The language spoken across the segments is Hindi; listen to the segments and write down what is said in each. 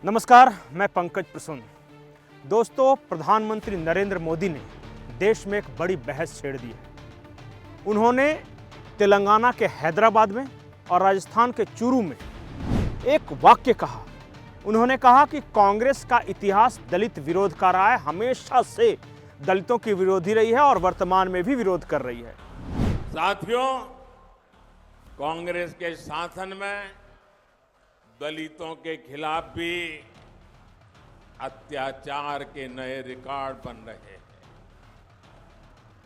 नमस्कार, मैं पंकज प्रसून। दोस्तों, प्रधानमंत्री नरेंद्र मोदी ने देश में एक बड़ी बहस छेड़ दी है। उन्होंने तेलंगाना के हैदराबाद में और राजस्थान के चूरू में एक वाक्य कहा। उन्होंने कहा कि कांग्रेस का इतिहास दलित विरोध का रहा है, हमेशा से दलितों की विरोधी रही है और वर्तमान में भी विरोध कर रही है। साथियों, कांग्रेस के शासन में दलितों के खिलाफ भी अत्याचार के नए रिकॉर्ड बन रहे हैं।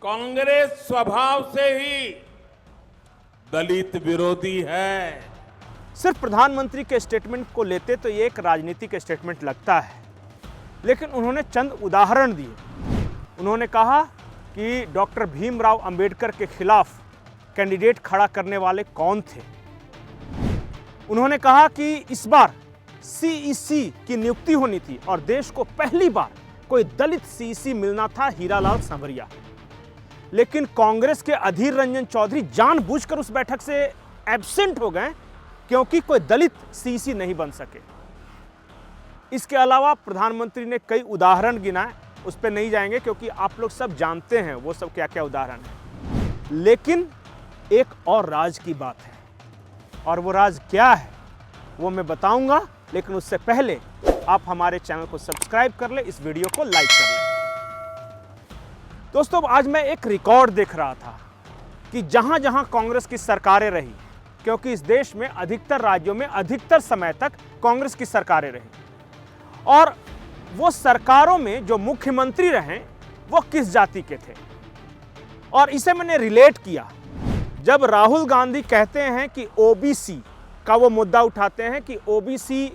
कांग्रेस स्वभाव से ही दलित विरोधी है। सिर्फ प्रधानमंत्री के स्टेटमेंट को लेते तो ये एक राजनीतिक स्टेटमेंट लगता है, लेकिन उन्होंने चंद उदाहरण दिए। उन्होंने कहा कि डॉक्टर भीमराव अंबेडकर के खिलाफ कैंडिडेट खड़ा करने वाले कौन थे। उन्होंने कहा कि इस बार सीईसी की नियुक्ति होनी थी और देश को पहली बार कोई दलित सीईसी मिलना था, हीरालाल सांवरिया। लेकिन कांग्रेस के अधीर रंजन चौधरी जानबूझकर उस बैठक से एब्सेंट हो गए क्योंकि कोई दलित सीईसी नहीं बन सके। इसके अलावा प्रधानमंत्री ने कई उदाहरण गिनाए, उस पर नहीं जाएंगे क्योंकि आप लोग सब जानते हैं वो सब क्या क्या उदाहरण है। लेकिन एक और राज की बात है, और वो राज क्या है वो मैं बताऊंगा, लेकिन उससे पहले आप हमारे चैनल को सब्सक्राइब कर ले, इस वीडियो को लाइक कर ले। दोस्तों, आज मैं एक रिकॉर्ड देख रहा था कि जहां जहां कांग्रेस की सरकारें रही, क्योंकि इस देश में अधिकतर राज्यों में अधिकतर समय तक कांग्रेस की सरकारें रही, और वो सरकारों में जो मुख्यमंत्री रहे वो किस जाति के थे। और इसे मैंने रिलेट किया जब राहुल गांधी कहते हैं कि ओबीसी का वो मुद्दा उठाते हैं कि ओबीसी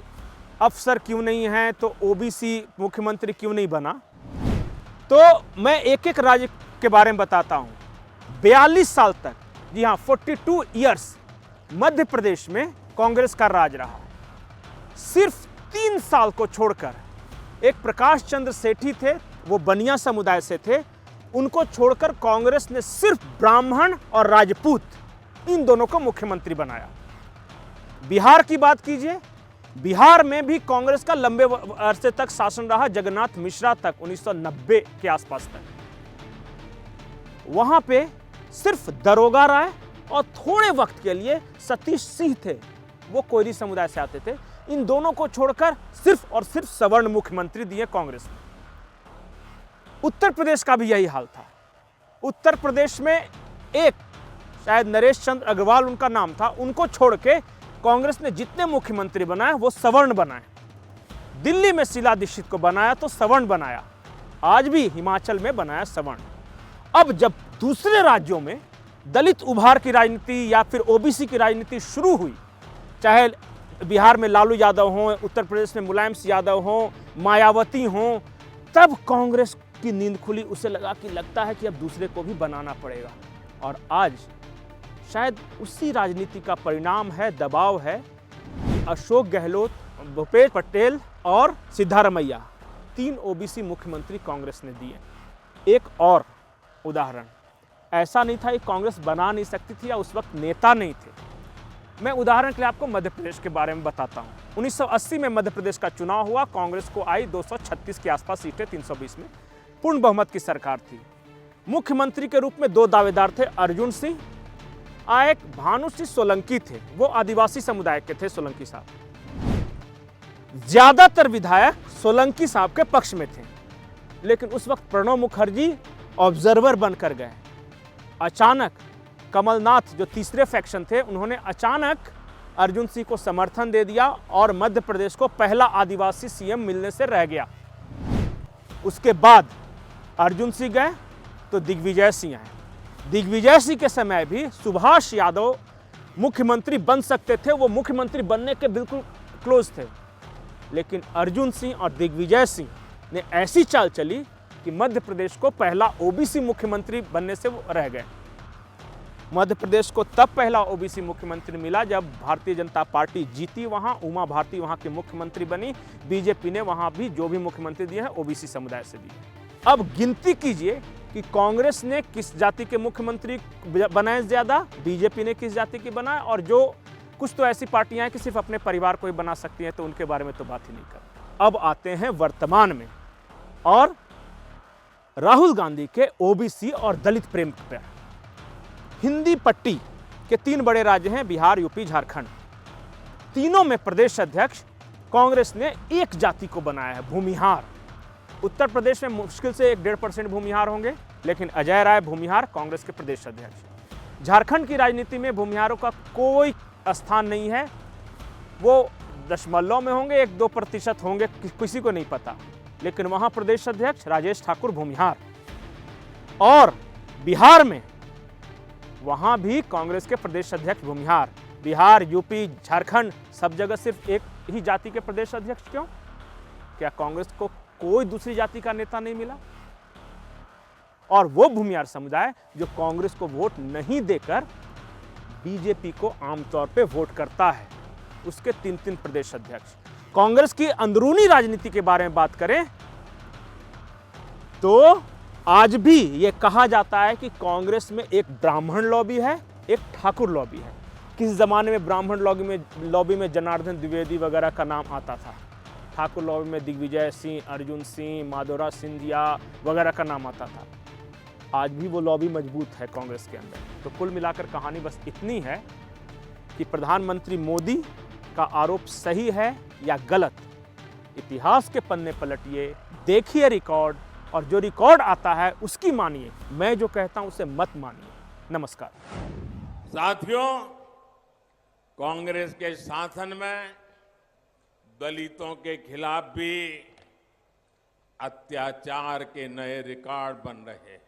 अफसर क्यों नहीं है, तो ओबीसी मुख्यमंत्री क्यों नहीं बना। तो मैं एक एक राज्य के बारे में बताता हूं। 42 साल तक, जी हां 42 ईयर्स मध्य प्रदेश में कांग्रेस का राज रहा। सिर्फ 3 साल को छोड़कर एक प्रकाश चंद्र सेठी थे, वो बनिया समुदाय से थे, उनको छोड़कर कांग्रेस ने सिर्फ ब्राह्मण और राजपूत इन दोनों को मुख्यमंत्री बनाया। बिहार की बात कीजिए, बिहार में भी कांग्रेस का लंबे अरसे तक शासन रहा, जगन्नाथ मिश्रा तक, 1990 के आसपास तक। वहां पे सिर्फ दरोगा राय और थोड़े वक्त के लिए सतीश सिंह थे, वो कोयरी समुदाय से आते थे। इन दोनों को छोड़कर सिर्फ और सिर्फ सवर्ण मुख्यमंत्री दिए कांग्रेस ने। उत्तर प्रदेश का भी यही हाल था। उत्तर प्रदेश में एक शायद नरेश चंद्र अग्रवाल उनका नाम था, उनको छोड़ के कांग्रेस ने जितने मुख्यमंत्री बनाए वो सवर्ण बनाए। दिल्ली में शीला दीक्षित को बनाया तो सवर्ण बनाया, आज भी हिमाचल में बनाया सवर्ण। अब जब दूसरे राज्यों में दलित उभार की राजनीति या फिर ओबीसी की राजनीति शुरू हुई, चाहे बिहार में लालू यादव हों, उत्तर प्रदेश में मुलायम सिंह यादव हों, मायावती हों, तब कांग्रेस की नींद खुली। उसे लगा कि लगता है कि अब दूसरे को भी बनाना पड़ेगा। और आज शायद उसी राजनीति का परिणाम है, दबाव है कि अशोक गहलोत, भूपेश पटेल और सिद्धारमैया 3 ओबीसी मुख्यमंत्री कांग्रेस ने दिए। एक और उदाहरण, ऐसा नहीं था कि कांग्रेस बना नहीं सकती थी या उस वक्त नेता नहीं थे। मैं उदाहरण के लिए आपको मध्य प्रदेश के बारे में बताता हूँ। 1980 में मध्य प्रदेश का चुनाव हुआ, कांग्रेस को आई 236 के आसपास सीटें, 320 में पूर्ण बहुमत की सरकार थी। मुख्यमंत्री के रूप में 2 दावेदार थे, अर्जुन सिंह और एक भानु सिंह सोलंकी थे, वो आदिवासी समुदाय के थे। सोलंकी साहब, ज्यादातर विधायक सोलंकी साहब के पक्ष में थे, लेकिन उस वक्त प्रणब मुखर्जी ऑब्जर्वर बनकर गए। अचानक कमलनाथ जो तीसरे फैक्शन थे, उन्होंने अचानक अर्जुन सिंह को समर्थन दे दिया और मध्य प्रदेश को पहला आदिवासी सीएम मिलने से रह गया। उसके बाद अर्जुन सिंह गए तो दिग्विजय सिंह आए। दिग्विजय सिंह के समय भी सुभाष यादव मुख्यमंत्री बन सकते थे, वो मुख्यमंत्री बनने के बिल्कुल क्लोज थे, लेकिन अर्जुन सिंह और दिग्विजय सिंह ने ऐसी चाल चली कि मध्य प्रदेश को पहला ओबीसी मुख्यमंत्री बनने से वो रह गए। मध्य प्रदेश को तब पहला ओबीसी मुख्यमंत्री मिला जब भारतीय जनता पार्टी जीती, वहां उमा भारती वहां की मुख्यमंत्री बनी। बीजेपी ने वहां भी जो भी मुख्यमंत्री दिए हैं ओबीसी समुदाय से दिए। अब गिनती कीजिए कि कांग्रेस ने किस जाति के मुख्यमंत्री बनाए ज्यादा, बीजेपी ने किस जाति की बनाए, और जो कुछ तो ऐसी पार्टियां हैं कि सिर्फ अपने परिवार को ही बना सकती हैं, तो उनके बारे में तो बात ही नहीं करते। अब आते हैं वर्तमान में और राहुल गांधी के ओबीसी और दलित प्रेम पर। हिंदी पट्टी के 3 बड़े राज्य हैं, बिहार, यूपी, झारखंड। तीनों में प्रदेश अध्यक्ष कांग्रेस ने एक जाति को बनाया है, भूमिहार। उत्तर प्रदेश में मुश्किल से 1-1.5% भूमिहार होंगे, लेकिन अजय राय भूमिहार कांग्रेस के प्रदेश अध्यक्ष। झारखंड की राजनीति में भूमिहारों का कोई स्थान नहीं है, वो दशमलव में होंगे, 1-2% होंगे, किसी को नहीं पता, लेकिन वहां प्रदेश अध्यक्ष राजेश ठाकुर भूमिहार। और बिहार में वहां भी कांग्रेस के प्रदेश अध्यक्ष भूमिहार। बिहार, यूपी, झारखंड, सब जगह सिर्फ एक ही जाति के प्रदेश अध्यक्ष क्यों? क्या कांग्रेस को कोई दूसरी जाति का नेता नहीं मिला? और वो भूमिहार समुदाय जो कांग्रेस को वोट नहीं देकर बीजेपी को आमतौर पे वोट करता है, उसके 3-3 प्रदेश अध्यक्ष। कांग्रेस की अंदरूनी राजनीति के बारे में बात करें तो आज भी यह कहा जाता है कि कांग्रेस में एक ब्राह्मण लॉबी है, एक ठाकुर लॉबी है। किस जमाने में ब्राह्मण लॉबी में जनार्दन द्विवेदी वगैरह का नाम आता था, ठाकुर लॉबी में दिग्विजय सिंह, अर्जुन सिंह, माधोरा सिंधिया वगैरह का नाम आता था। आज भी वो लॉबी मजबूत है कांग्रेस के अंदर। तो कुल मिलाकर कहानी बस इतनी है कि प्रधानमंत्री मोदी का आरोप सही है या गलत, इतिहास के पन्ने पलटिए, देखिए रिकॉर्ड, और जो रिकॉर्ड आता है उसकी मानिए, मैं जो कहता हूं उसे मत मानिए। नमस्कार साथियों, कांग्रेस के शासन में दलितों के खिलाफ भी अत्याचार के नए रिकॉर्ड बन रहे हैं।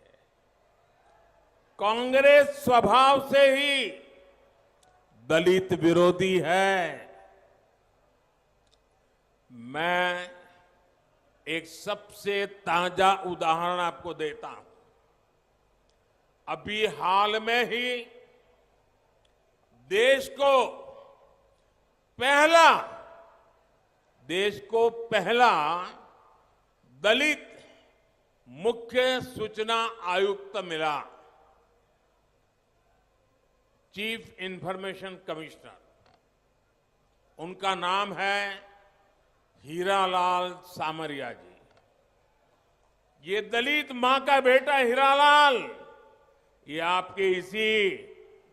कांग्रेस स्वभाव से ही दलित विरोधी है। मैं एक सबसे ताजा उदाहरण आपको देता हूं। अभी हाल में ही देश को पहला दलित मुख्य सूचना आयुक्त मिला, चीफ इंफॉर्मेशन कमिश्नर। उनका नाम है हीरालाल सामरिया जी। ये दलित मां का बेटा हीरालाल, ये आपके इसी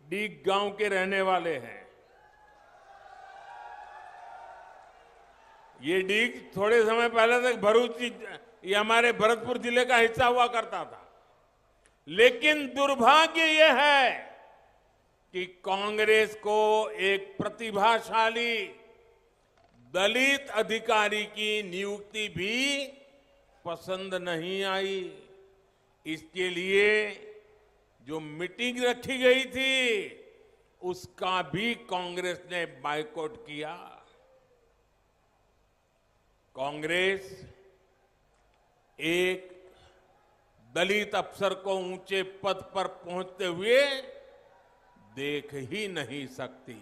डीग गांव के रहने वाले हैं। ये डीग थोड़े समय पहले तक भरूच, ये हमारे भरतपुर जिले का हिस्सा हुआ करता था। लेकिन दुर्भाग्य यह है कि कांग्रेस को एक प्रतिभाशाली दलित अधिकारी की नियुक्ति भी पसंद नहीं आई। इसके लिए जो मीटिंग रखी गई थी उसका भी कांग्रेस ने बायकॉट किया। कांग्रेस एक दलित अफसर को ऊंचे पद पर पहुंचते हुए देख ही नहीं सकती।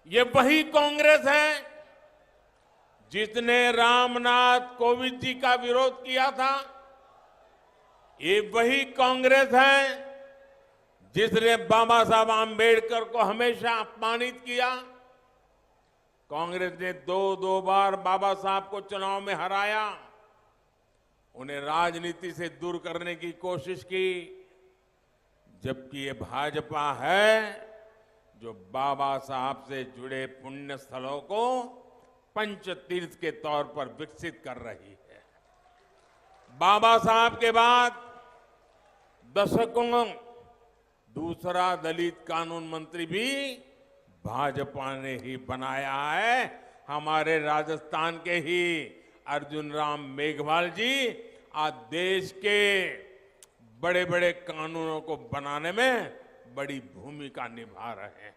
ये वही कांग्रेस है जिसने रामनाथ कोविंद जी का विरोध किया था। ये वही कांग्रेस है जिसने बाबा साहब आंबेडकर को हमेशा अपमानित किया। कांग्रेस ने दो बार बाबा साहब को चुनाव में हराया, उन्हें राजनीति से दूर करने की कोशिश की। जबकि ये भाजपा है जो बाबा साहब से जुड़े पुण्य स्थलों को पंच तीर्थ के तौर पर विकसित कर रही है। बाबा साहब के बाद दशकों दूसरा दलित कानून मंत्री भी भाजपा ने ही बनाया है। हमारे राजस्थान के ही अर्जुन राम मेघवाल जी आज देश के बड़े बड़े कानूनों को बनाने में बड़ी भूमिका निभा रहे हैं।